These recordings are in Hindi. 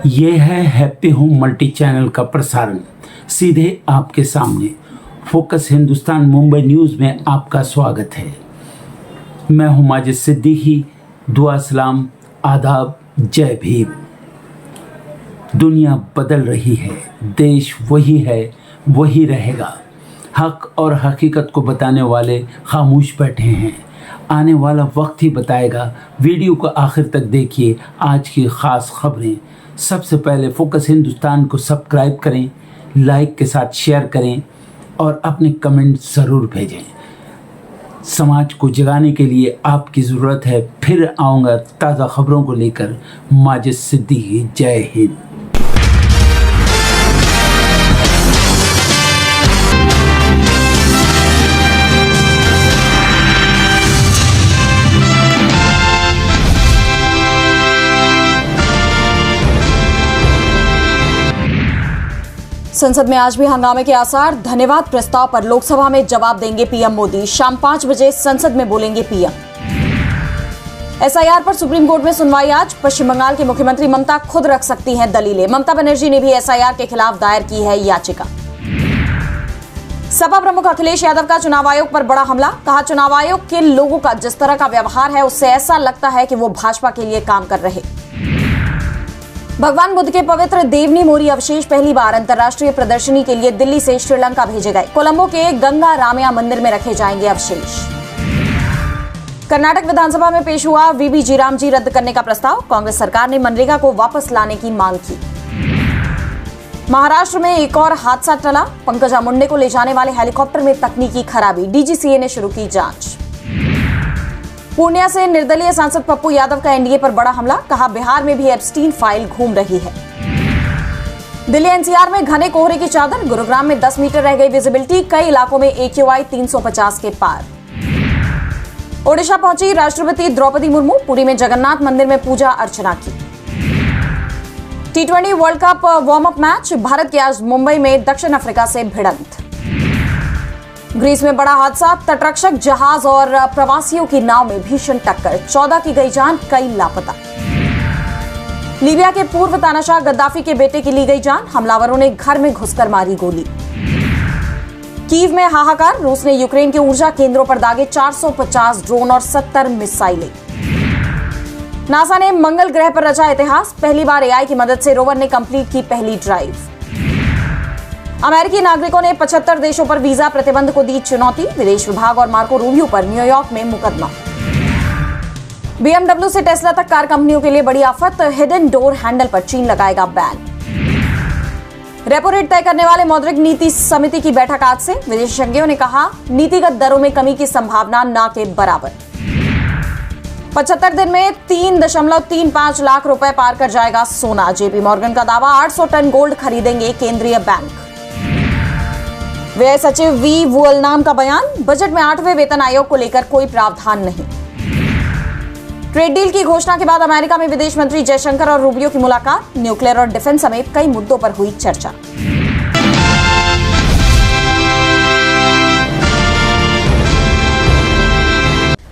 ये है हैप्पी होम मल्टी चैनल का प्रसारण सीधे आपके सामने। फोकस हिंदुस्तान मुंबई न्यूज़ में आपका स्वागत है। मैं हूं माजिद सिद्दीकी। दुआ सलाम, आदाब, जय भीम। दुनिया बदल रही है, देश वही है, वही रहेगा। हक और हकीकत को बताने वाले खामोश बैठे हैं। आने वाला वक्त ही बताएगा। वीडियो को आखिर तक देखिए। आज की ख़ास खबरें। सबसे पहले फोकस हिंदुस्तान को सब्सक्राइब करें, लाइक के साथ शेयर करें और अपने कमेंट ज़रूर भेजें। समाज को जगाने के लिए आपकी ज़रूरत है। फिर आऊँगा ताज़ा खबरों को लेकर। माजिद सिद्दीकी, जय हिंद। संसद में आज भी हंगामे के आसार। धन्यवाद प्रस्ताव पर लोकसभा में जवाब देंगे पीएम मोदी। शाम 5 बजे संसद में बोलेंगे पीएम। एसआईआर पर सुप्रीम कोर्ट में सुनवाई आज। पश्चिम बंगाल की मुख्यमंत्री ममता खुद रख सकती हैं दलीलें। ममता बनर्जी ने भी एसआईआर के खिलाफ दायर की है याचिका। सपा प्रमुख अखिलेश यादव का चुनाव आयोग पर बड़ा हमला। कहा, चुनाव आयोग के लोगों का जिस तरह का व्यवहार है उससे ऐसा लगता है कि वो भाजपा के लिए काम कर रहे। भगवान बुद्ध के पवित्र देवनी मोरी अवशेष पहली बार अंतर्राष्ट्रीय प्रदर्शनी के लिए दिल्ली से श्रीलंका भेजे गए। कोलंबो के गंगा रामया मंदिर में रखे जाएंगे अवशेष। कर्नाटक विधानसभा में पेश हुआ वीबी जीरामजी रद्द करने का प्रस्ताव। कांग्रेस सरकार ने मनरेगा को वापस लाने की मांग की। महाराष्ट्र में एक और हादसा टला। पंकजा मुंडे को ले जाने वाले हेलीकॉप्टर में तकनीकी खराबी। डीजीसीए ने शुरू की जांच। पूर्णिया से निर्दलीय सांसद पप्पू यादव का एनडीए पर बड़ा हमला। कहा, बिहार में भी एप्स्टीन फाइल घूम रही है। दिल्ली एनसीआर में घने कोहरे की चादर। गुरुग्राम में 10 मीटर रह गई विजिबिलिटी। कई इलाकों में AQI 350 के पार। ओडिशा पहुंची राष्ट्रपति द्रौपदी मुर्मू। पुरी में जगन्नाथ मंदिर में पूजा अर्चना की। T20 world cup warm up match. Bharat की आज मुंबई में दक्षिण अफ्रीका से भिड़ंत। ग्रीस में बड़ा हादसा। तटरक्षक जहाज और प्रवासियों की नाव में भीषण टक्कर। 14 की गई जान, कई लापता। लीबिया के पूर्व तानाशाह गद्दाफी के बेटे की ली गई जान। हमलावरों ने घर में घुसकर मारी गोली। कीव में हाहाकार। रूस ने यूक्रेन के ऊर्जा केंद्रों पर दागे 450 ड्रोन और 70 मिसाइलें। नासा ने मंगल ग्रह पर रचा इतिहास। पहली बार AI की मदद से रोवर ने कंप्लीट की पहली ड्राइव। अमेरिकी नागरिकों ने 75 देशों पर वीजा प्रतिबंध को दी चुनौती। विदेश विभाग और मार्को रूबियो पर न्यूयॉर्क में मुकदमा। BMW से टेस्ला तक कार कंपनियों के लिए बड़ी आफत। हिडन डोर हैंडल पर चीन लगाएगा बैन। रेपो रेट तय करने वाले मौद्रिक नीति समिति की बैठक आज से। विशेषज्ञों ने कहा, नीतिगत दरों में कमी की संभावना ना के बराबर। 75 दिन में 3.35 लाख रुपए पार कर जाएगा सोना। जेपी मॉर्गन का दावा, 800 टन गोल्ड खरीदेंगे केंद्रीय बैंक। व्यय सचिव वी वुअलनाम का बयान, बजट में 8वें वेतन आयोग को लेकर कोई प्रावधान नहीं। ट्रेड डील की घोषणा के बाद अमेरिका में विदेश मंत्री जयशंकर और रूबियो की मुलाकात। न्यूक्लियर और डिफेंस समेत कई मुद्दों पर हुई चर्चा।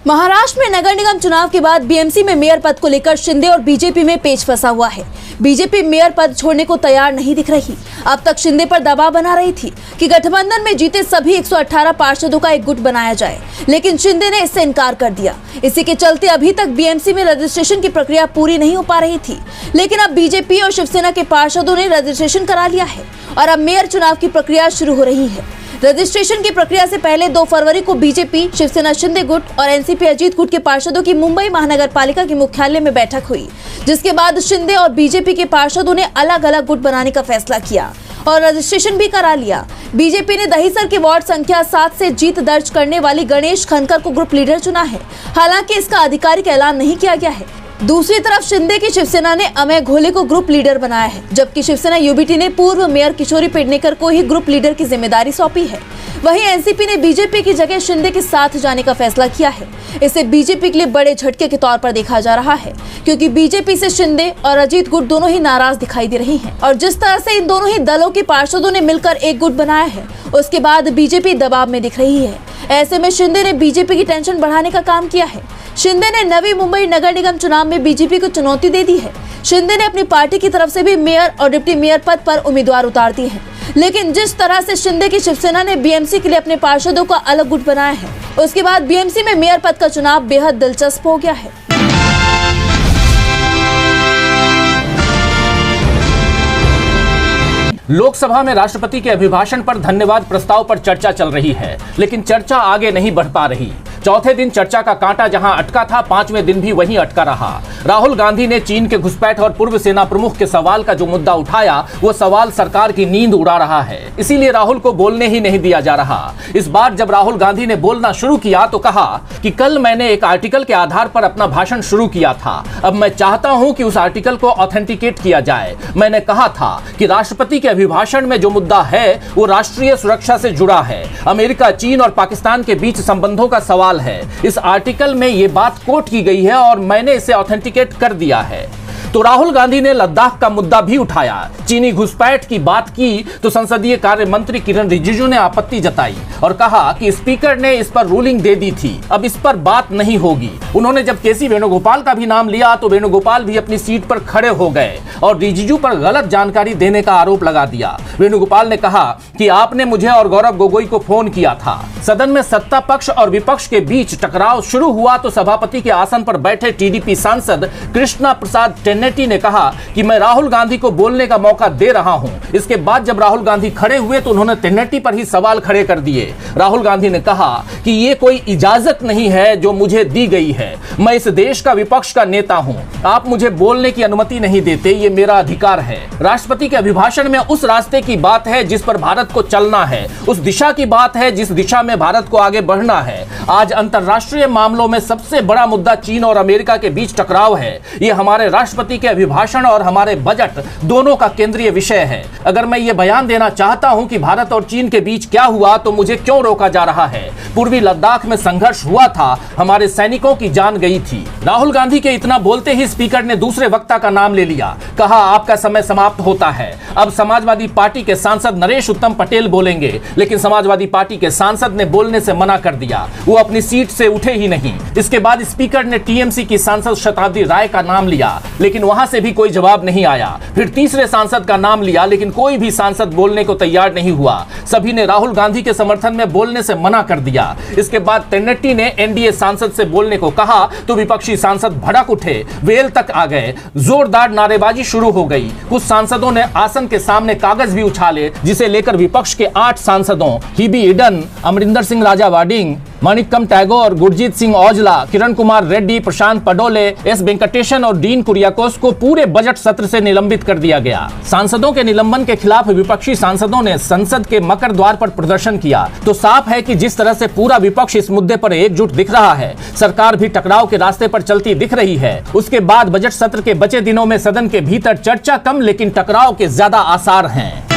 महाराष्ट्र में नगर निगम चुनाव के बाद बीएमसी में मेयर पद को लेकर शिंदे और बीजेपी में पेच फंसा हुआ है। बीजेपी मेयर पद छोड़ने को तैयार नहीं दिख रही। अब तक शिंदे पर दबाव बना रही थी कि गठबंधन में जीते सभी 118 पार्षदों का एक गुट बनाया जाए, लेकिन शिंदे ने इससे इनकार कर दिया। इसी के चलते अभी तक बीएमसी में रजिस्ट्रेशन की प्रक्रिया पूरी नहीं हो पा रही थी, लेकिन अब बीजेपी और शिवसेना के पार्षदों ने रजिस्ट्रेशन करा लिया है और अब मेयर चुनाव की प्रक्रिया शुरू हो रही है। रजिस्ट्रेशन की प्रक्रिया से पहले 2 फरवरी को बीजेपी, शिवसेना शिंदे गुट और एनसीपी अजीत गुट के पार्षदों की मुंबई महानगर पालिका के मुख्यालय में बैठक हुई, जिसके बाद शिंदे और बीजेपी के पार्षदों ने अलग अलग गुट बनाने का फैसला किया और रजिस्ट्रेशन भी करा लिया। बीजेपी ने दहीसर के वार्ड संख्या 7 से जीत दर्ज करने वाली गणेश खनकर को ग्रुप लीडर चुना है। हालांकि इसका आधिकारिक ऐलान नहीं किया गया है। दूसरी तरफ शिंदे की शिवसेना ने अमय घोले को ग्रुप लीडर बनाया है, जबकि शिवसेना यूबीटी ने पूर्व मेयर किशोरी पेडनेकर को ही ग्रुप लीडर की जिम्मेदारी सौंपी है। वहीं एनसीपी ने बीजेपी की जगह शिंदे के साथ जाने का फैसला किया है। इसे बीजेपी के लिए बड़े झटके के तौर पर देखा जा रहा है, क्योंकि बीजेपी से शिंदे और अजीत गुट दोनों ही नाराज दिखाई दे रही हैं। और जिस तरह से इन दोनों ही दलों के पार्षदों ने मिलकर एक गुट बनाया है, उसके बाद बीजेपी दबाव में दिख रही है। ऐसे में शिंदे ने बीजेपी की टेंशन बढ़ाने का काम किया है। शिंदे ने नवी मुंबई नगर निगम चुनाव में बीजेपी को चुनौती दे दी है। शिंदे ने अपनी पार्टी की तरफ से भी मेयर और डिप्टी मेयर पद पर उम्मीदवार उतार दिए हैं। लेकिन जिस तरह से शिंदे की शिवसेना ने बीएमसी के लिए अपने पार्षदों का अलग गुट बनाया है, उसके बाद बीएमसी में मेयर पद का चुनाव बेहद दिलचस्प हो गया है। लोकसभा में राष्ट्रपति के अभिभाषण पर धन्यवाद प्रस्ताव पर चर्चा चल रही है, लेकिन चर्चा आगे नहीं बढ़ पा रही। चौथे दिन चर्चा का कांटा जहां अटका था, पांचवें दिन भी वहीं अटका रहा। राहुल गांधी ने चीन के घुसपैठ और पूर्व सेना प्रमुख के सवाल का जो मुद्दा उठाया, वो सवाल सरकार की नींद उड़ा रहा है। इसीलिए राहुल को बोलने ही नहीं दिया जा रहा। इस बार जब राहुल गांधी ने बोलना शुरू किया तो कहा कि कल मैंने एक आर्टिकल के आधार पर अपना भाषण शुरू किया था। अब मैं चाहता हूं कि उस आर्टिकल को ऑथेंटिकेट किया जाए। मैंने कहा था कि राष्ट्रपति के अभिभाषण में जो मुद्दा है वो राष्ट्रीय सुरक्षा से जुड़ा है। अमेरिका, चीन और पाकिस्तान के बीच संबंधों का सवाल है। इस आर्टिकल में यह बात कोट की गई है और मैंने इसे ऑथेंटिकेट कर दिया है। तो राहुल गांधी ने लद्दाख का मुद्दा भी उठाया। चीनी घुसपैठ की बात की तो संसदीय कार्य मंत्री किरण रिजिजू ने आपत्ति जताई और कहा कि स्पीकर ने इस पर रूलिंग दे दी थी, अब इस पर बात नहीं होगी। उन्होंने जब केसी वेणुगोपाल का भी नाम लिया तो वेणुगोपाल भी अपनी सीट पर खड़े हो गए और रिजिजू पर गलत जानकारी देने का आरोप लगा दिया। वेणुगोपाल ने कहा कि आपने मुझे और गौरव गोगोई को फोन किया था। सदन में सत्ता पक्ष और विपक्ष के बीच टकराव शुरू हुआ तो सभापति के आसन पर बैठे टीडीपी सांसद कृष्णा प्रसाद टेन्नेटी ने कहा कि मैं राहुल गांधी को बोलने का मौका दे रहा हूं। इसके बाद जब राहुल गांधी खड़े हुए तो उन्होंने टेन्नेटी पर ही सवाल खड़े कर दिए। राहुल गांधी ने कहा कि ये कोई इजाजत नहीं है जो मुझे दी गई है। मैं इस देश का विपक्ष का नेता हूं। आप मुझे बोलने की अनुमति नहीं देते, ये मेरा अधिकार है। राष्ट्रपति के अभिभाषण में उस रास्ते की बात है जिस पर भारत को चलना है, उस दिशा की बात है जिस दिशा में भारत को आगे बढ़ना है। आज अंतरराष्ट्रीय मामलों में सबसे बड़ा मुद्दा चीन और अमेरिका के बीच टकराव है। ये हमारे राष्ट्रपति के अभिभाषण और हमारे बजट दोनों का केंद्रीय विषय है। अगर मैं ये बयान देना चाहता हूं कि भारत और चीन के बीच क्या हुआ तो मुझे क्यों रोका जा रहा है। पूर्वी लद्दाख में संघर्ष हुआ था, हमारे सैनिकों की जान गई थी। राहुल गांधी के इतना बोलते ही स्पीकर ने दूसरे वक्ता का नाम ले लिया। कहा आपका समय समाप्त होता है। अब समाजवादी पार्टी के सांसद नरेश उत्तम पटेल बोलेंगे, लेकिन समाजवादी पार्टी के सांसद ने बोलने से मना कर दिया। वो अपनी सीट से उठे ही नहीं। इसके बाद स्पीकर ने टीएमसी की सांसद शताब्दी राय का नाम लिया, लेकिन वहां से भी कोई जवाब नहीं आया। फिर तीसरे सांसद का नाम लिया, लेकिन कोई भी सांसद बोलने को तैयार नहीं हुआ। सभी ने राहुल गांधी के समर्थन में बोलने से मना कर दिया। इसके बाद टेन्नेटी ने एनडीए सांसद से बोलने को कहा तो विपक्षी सांसद भड़क उठे, वेल तक आ गए। जोरदार नारेबाजी शुरू हो गई। कुछ सांसदों ने आसन के सामने कागज भी उछाले, जिसे लेकर विपक्ष के 8 सांसदों हिबी ईडन, अमरिंदर सिंह राजा वाडिंग, माणिक्कम टैगोर, गुरजीत सिंह औजला, किरण कुमार रेड्डी, प्रशांत पडोले, एस वेंकटेशन और डीन कुरियाकोस को पूरे बजट सत्र से निलंबित कर दिया गया। सांसदों के निलंबन के खिलाफ विपक्षी सांसदों ने संसद के मकर द्वार पर प्रदर्शन किया। तो साफ है कि जिस तरह से पूरा विपक्ष इस मुद्दे पर एकजुट दिख रहा है, सरकार भी टकराव के रास्ते पर चलती दिख रही है। उसके बाद बजट सत्र के बचे दिनों में सदन के भीतर चर्चा कम लेकिन टकराव के ज्यादा आसार हैं।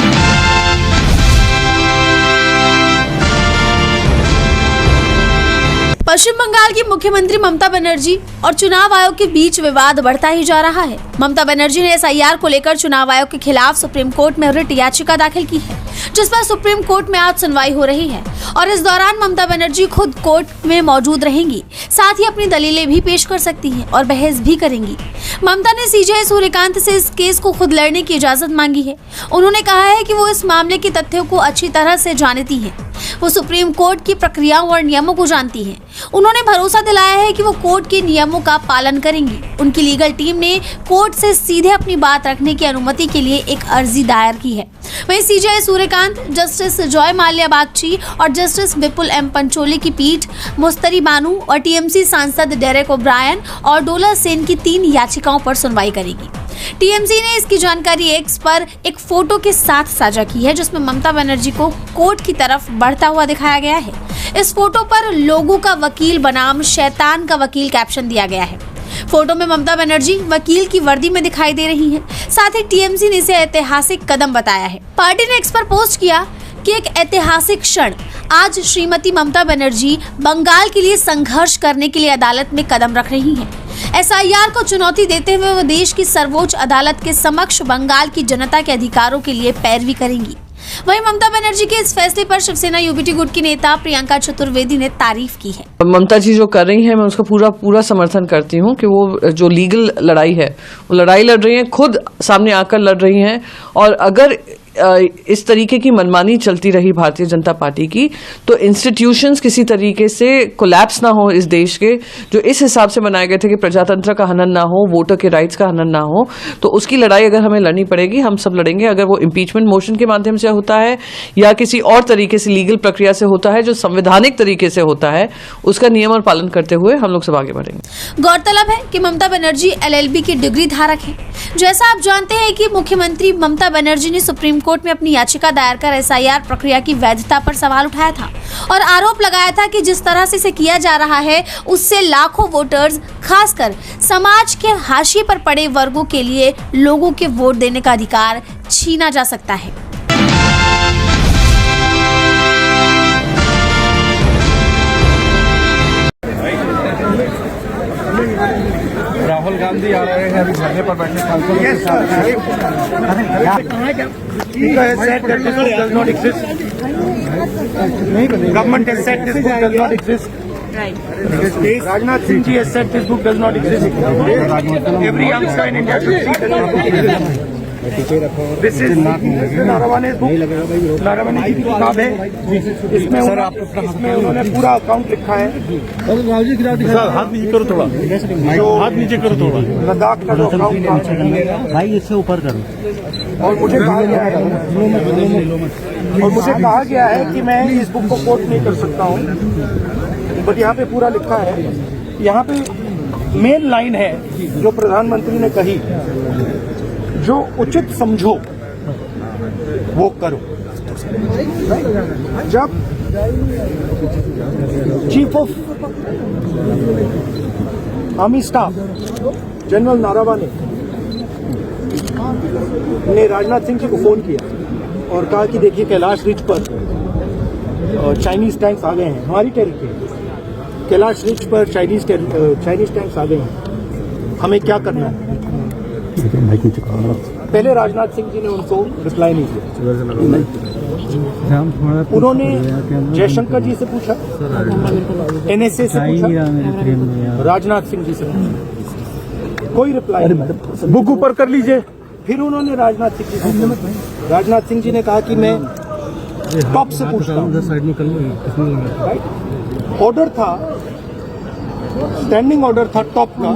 पश्चिम बंगाल की मुख्यमंत्री ममता बनर्जी और चुनाव आयोग के बीच विवाद बढ़ता ही जा रहा है। ममता बनर्जी ने एसआईआर को लेकर चुनाव आयोग के खिलाफ सुप्रीम कोर्ट में रिट याचिका दाखिल की है, जिस पर सुप्रीम कोर्ट में आज सुनवाई हो रही है और इस दौरान ममता बनर्जी खुद कोर्ट में मौजूद रहेंगी, साथ ही अपनी दलीलें भी पेश कर सकती हैं और बहस भी करेंगी। ममता ने सीजेआई सूर्यकांत से इस केस को खुद लड़ने की इजाजत मांगी है। उन्होंने कहा है कि वो इस मामले के तथ्यों को अच्छी तरह से जानती हैं। वो सुप्रीम कोर्ट की प्रक्रियाओं और नियमों को जानती हैं। उन्होंने भरोसा दिलाया है कि वो कोर्ट के नियमों का पालन करेंगी। उनकी लीगल टीम ने कोर्ट से सीधे अपनी बात रखने की अनुमति के लिए एक अर्जी दायर की है। वहीं CJI Suryakant, justice Joy Mallya Bagchi और जस्टिस विपुल एम पंचोली की पीठ मुस्तरी बानू और टीएमसी सांसद डेरेक ओब्रायन और डोला सेन की 3 याचिकाओं पर सुनवाई करेगी। टीएमसी ने इसकी जानकारी एक्स पर एक फोटो के साथ साझा की है, जिसमें ममता बनर्जी को कोर्ट की तरफ बढ़ता हुआ दिखाया गया है। इस फोटो पर लोगों का वकील बनाम शैतान का वकील कैप्शन दिया गया है। फोटो में ममता बनर्जी वकील की वर्दी में दिखाई दे रही हैं। साथ ही टीएमसी ने इसे ऐतिहासिक कदम बताया है। पार्टी ने एक्स पर पोस्ट किया कि एक ऐतिहासिक क्षण आज श्रीमती ममता बनर्जी बंगाल के लिए संघर्ष करने के लिए अदालत में कदम रख रही हैं। एसआईआर को चुनौती देते हुए वो देश की सर्वोच्च अदालत के समक्ष बंगाल की जनता के अधिकारों के लिए पैरवी करेंगी। वहीं ममता बनर्जी के इस फैसले पर शिवसेना यूबीटी गुट की नेता प्रियंका चतुर्वेदी ने तारीफ की है। ममता जी जो कर रही हैं, मैं उसका पूरा समर्थन करती हूँ कि वो जो लीगल लड़ाई है वो लड़ाई लड़ रही हैं, खुद सामने आकर लड़ रही हैं। और अगर इस तरीके की मनमानी चलती रही भारतीय जनता पार्टी की, तो इंस्टीट्यूशंस किसी तरीके से कोलैप्स ना हो इस देश के, जो इस हिसाब से बनाए गए थे कि प्रजातंत्र का हनन ना हो, वोटर के राइट्स का हनन ना हो, तो उसकी लड़ाई अगर हमें लड़नी पड़ेगी, हम सब लड़ेंगे। अगर वो इम्पीचमेंट मोशन के माध्यम से होता है या किसी और तरीके से लीगल प्रक्रिया से होता है, जो संवैधानिक तरीके से होता है, उसका नियम और पालन करते हुए हम लोग सब आगे बढ़ेंगे। गौरतलब है कि ममता बनर्जी LLB की डिग्री धारक है। जैसा आप जानते हैं कि मुख्यमंत्री ममता बनर्जी ने सुप्रीम कोर्ट में अपनी याचिका दायर कर एसआईआर प्रक्रिया की वैधता पर सवाल उठाया था और आरोप लगाया था कि जिस तरह से इसे किया जा रहा है उससे लाखों वोटर्स, खासकर समाज के हाशिए पर पड़े वर्गों के लिए लोगों के वोट देने का अधिकार छीना जा सकता है। राहुल गांधी आ रहे हैं अभी धरने पर बैठने सांसदों के government has said this book does not exist. Rajnath Singh ji has said this book does not exist. Every youngster in India should see this. This is नारावाने's book. Naravane की किताब है। इसमें उन्होंने पूरा अकाउंट लिखा है। हाथ नीचे करो थोड़ा, हाथ नीचे करो थोड़ा। लद्दाख का जो अकाउंट था, भाई इससे ऊपर करो। और मुझे कहा गया है कि मैं इस बुक को कोट नहीं कर सकता हूँ, बट यहाँ पे पूरा लिखा है। यहाँ पे मेन लाइन है जो प्रधानमंत्री ने कही, जो उचित समझो वो करो। जब chief of army staff general Naravane ने राजनाथ सिंह जी को फोन किया और कहा कि देखिए कैलाश रिज पर चाइनीज टैंक्स आ गए हैं, हमारी टेरिटरी कैलाश रिज पर चाइनीज टैंक्स आ गए हैं, हमें क्या करना है। पहले राजनाथ सिंह जी ने उनको रिप्लाई नहीं किया। उन्होंने जयशंकर जी से पूछा, NSA से पूछा, राजनाथ सिंह जी से पूछा, कोई रिप्लाई नहीं। बुक ऊपर कर लीजिए। फिर उन्होंने राजनाथ सिंह जी से पूछा। राजनाथ सिंह जी ने कहा कि मैं टॉप से पूछता हूँ। ऑर्डर था, स्टैंडिंग ऑर्डर था टॉप का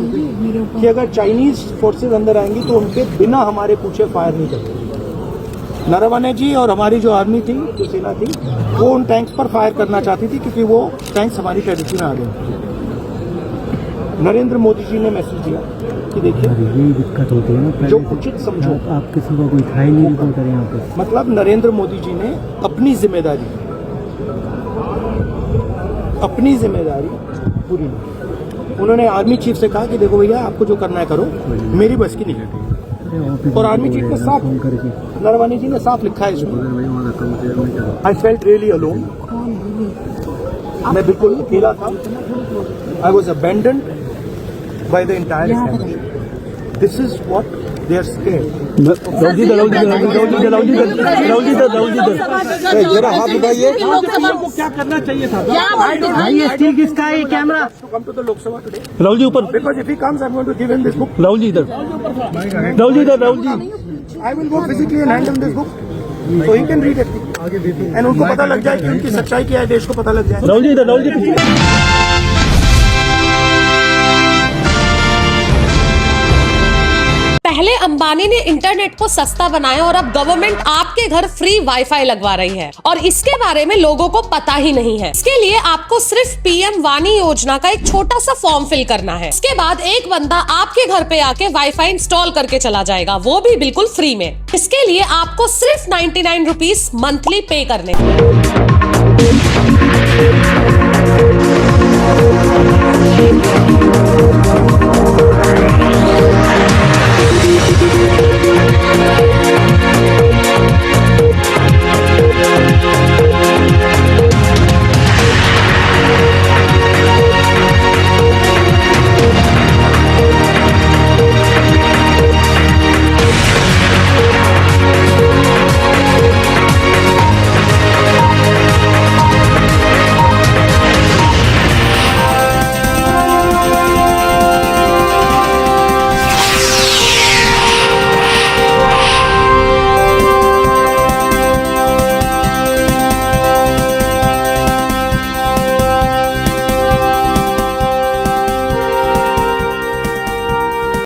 कि अगर चाइनीज फोर्सेस अंदर आएंगी तो उनके बिना हमारे पूछे फायर नहीं करेंगे। नारावाने जी और हमारी जो आर्मी थी, जो सेना थी, वो उन टैंक्स पर फायर करना चाहती थी क्योंकि वो टैंक्स हमारी टेरिटरी में आ गए। नरेंद्र मोदी जी ने मैसेज दिया कि देखिए दिक्कत होती है ना, जो उचित समझो। आप किसी को कोई खाई नहीं रिपोर्ट करें यहाँ पे। मतलब नरेंद्र मोदी जी ने अपनी जिम्मेदारी पूरी नहीं। उन्होंने आर्मी चीफ से कहा कि देखो भैया, आपको जो करना है करो, मेरी बस की नहीं। और आर्मी चीफ ने साफ, नरवाने जी ने साफ लिखा है इसमें, आई फेल्ट रियली अलोन, मैं बिल्कुल अकेला था। I was abandoned by the entire establishment. This is what they are scared. जरा हाथ उठाइए। को क्या करना चाहिए था? Camera come to the Lok Sabha today. Rahul ji ऊपर, because if he comes I am going to give him this book. Rahul ji इधर, राहुल जी इधर, Rahul ji I will go physically and hand him this book so he can read it and उनको पता लग जाए कि उनकी सच्चाई क्या है, देश को पता लग जाए। राहुल जी इधर, राहुल जी। पहले अंबानी ने इंटरनेट को सस्ता बनाया और अब गवर्नमेंट आपके घर फ्री वाईफाई लगवा रही है और इसके बारे में लोगों को पता ही नहीं है। इसके लिए आपको सिर्फ PM वाणी योजना का एक छोटा सा फॉर्म फिल करना है। इसके बाद एक बंदा आपके घर पे आके वाईफाई इंस्टॉल करके चला जाएगा, वो भी बिल्कुल फ्री में। इसके लिए आपको सिर्फ 99 रुपीस मंथली पे करने हैं।